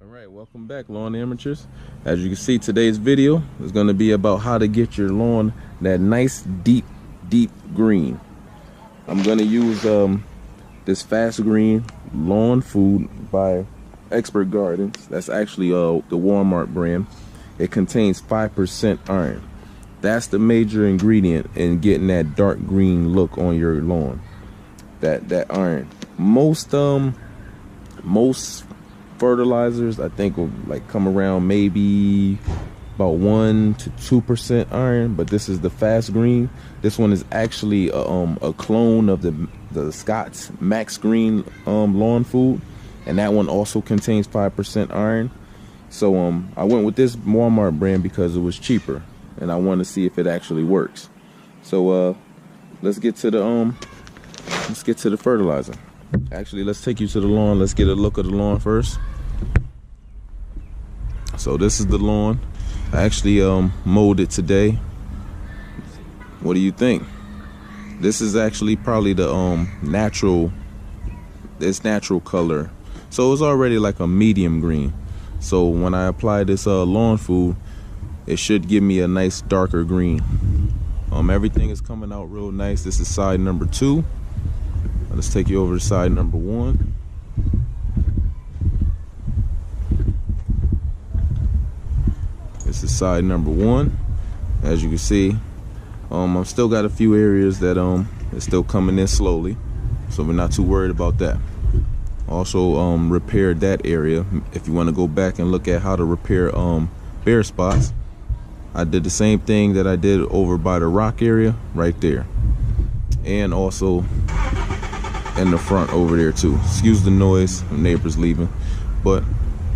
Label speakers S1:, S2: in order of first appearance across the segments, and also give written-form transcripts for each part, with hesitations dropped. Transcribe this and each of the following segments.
S1: Alright, welcome back, lawn amateurs. As you can see, today's video is going to be about how to get your lawn that nice deep green. I'm going to use this Fast Green Lawn Food by Expert Gardens. That's actually the Walmart brand. It contains 5% iron. That's the major ingredient in getting that dark green look on your lawn. That iron. Most fertilizers I think will like come around maybe about 1 to 2% iron, but this is the Fast Green. This one is actually a clone of the Scott's Max Green lawn food, and that one also contains 5% iron. So I went with this Walmart brand because it was cheaper, and I want to see if it actually works. So let's get to the fertilizer. Actually, let's take you to the lawn. Let's get a look at the lawn first. So this is the lawn. I actually mowed it today. What do you think? This is actually probably the natural color. So it's already like a medium green. So when I apply this lawn food, it should give me a nice darker green. Everything is coming out real nice. This is side number 2. Let's take you over to side number 1. This is side number 1. As you can see, I've still got a few areas that is still coming in slowly, so we're not too worried about that. Also repaired that area. If you want to go back and look at how to repair bare spots, I did the same thing that I did over by the rock area right there, and also in the front over there too. Excuse the noise, the neighbors leaving, but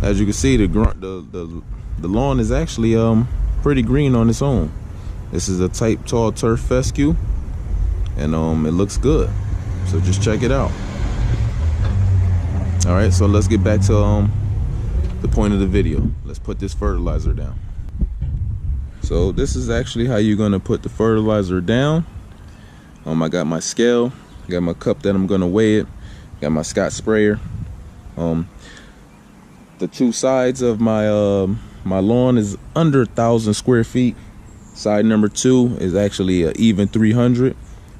S1: as you can see, the lawn is actually pretty green on its own. This is a type tall turf fescue, and it looks good, so just check it out. All right, so let's get back to the point of the video. Let's put this fertilizer down. So this is actually how you're gonna put the fertilizer down. I got my scale, got my cup that I'm gonna weigh it, got my Scott sprayer. The two sides of my my lawn is under 1,000 square feet. Side number 2 is actually even 300.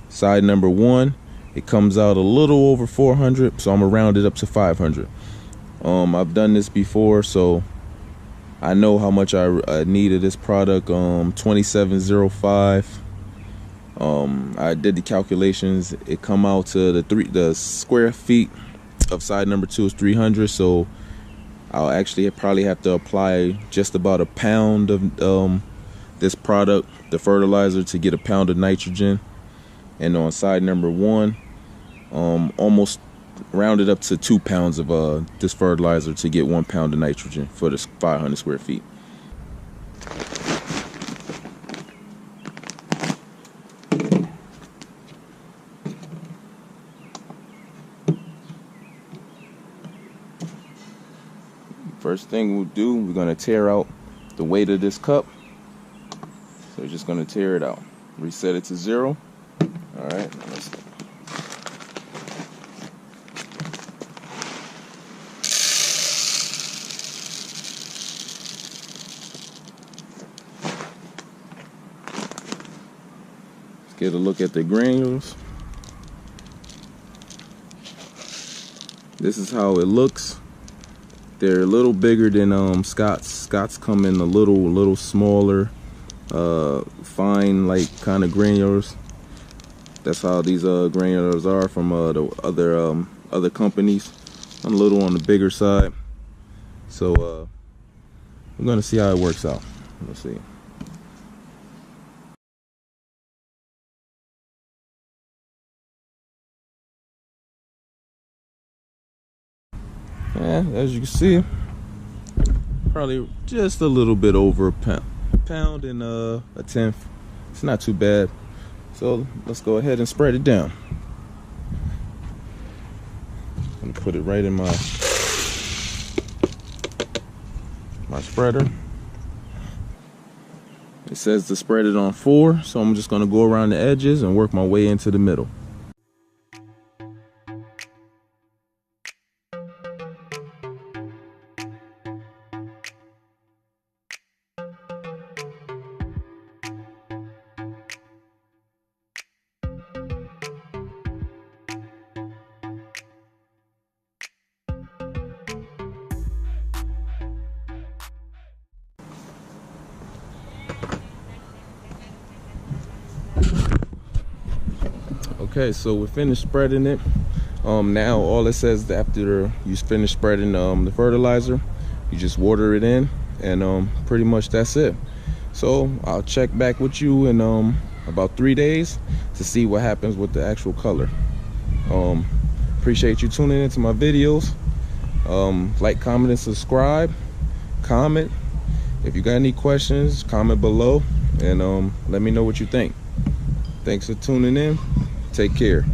S1: Side number 1, it comes out a little over 400, so I'm gonna round it up to 500. I've done this before, so I know how much I needed this product. 2705. I did the calculations. It come out to the square feet of side number 2 is 300, so I'll actually probably have to apply just about a pound of this product, the fertilizer, to get a pound of nitrogen. And on side number 1, almost rounded up to 2 pounds of this fertilizer to get 1 pound of nitrogen for this 500 square feet. First thing we'll do, we're going to tear out the weight of this cup. So we're just going to tear it out. Reset it to 0. All right, let's go. Let's get a look at the granules. This is how it looks. They're a little bigger than Scott's. Scott's come in a little smaller, fine, like kind of granules. That's how these granules are from the other companies. I'm a little on the bigger side, so I'm gonna see how it works out. Let's see. Yeah, as you can see, probably just a little bit over a pound and a tenth. It's not too bad. So let's go ahead and spread it down. I'm gonna put it right in my spreader. It says to spread it on 4, so I'm just gonna go around the edges and work my way into the middle. Okay, so we finished spreading it. Now all it says after you finish spreading the fertilizer, you just water it in, and pretty much that's it. So I'll check back with you in about 3 days to see what happens with the actual color. Appreciate you tuning into my videos. Like, comment, and subscribe. Comment if you got any questions, comment below, and let me know what you think. Thanks for tuning in. Take care.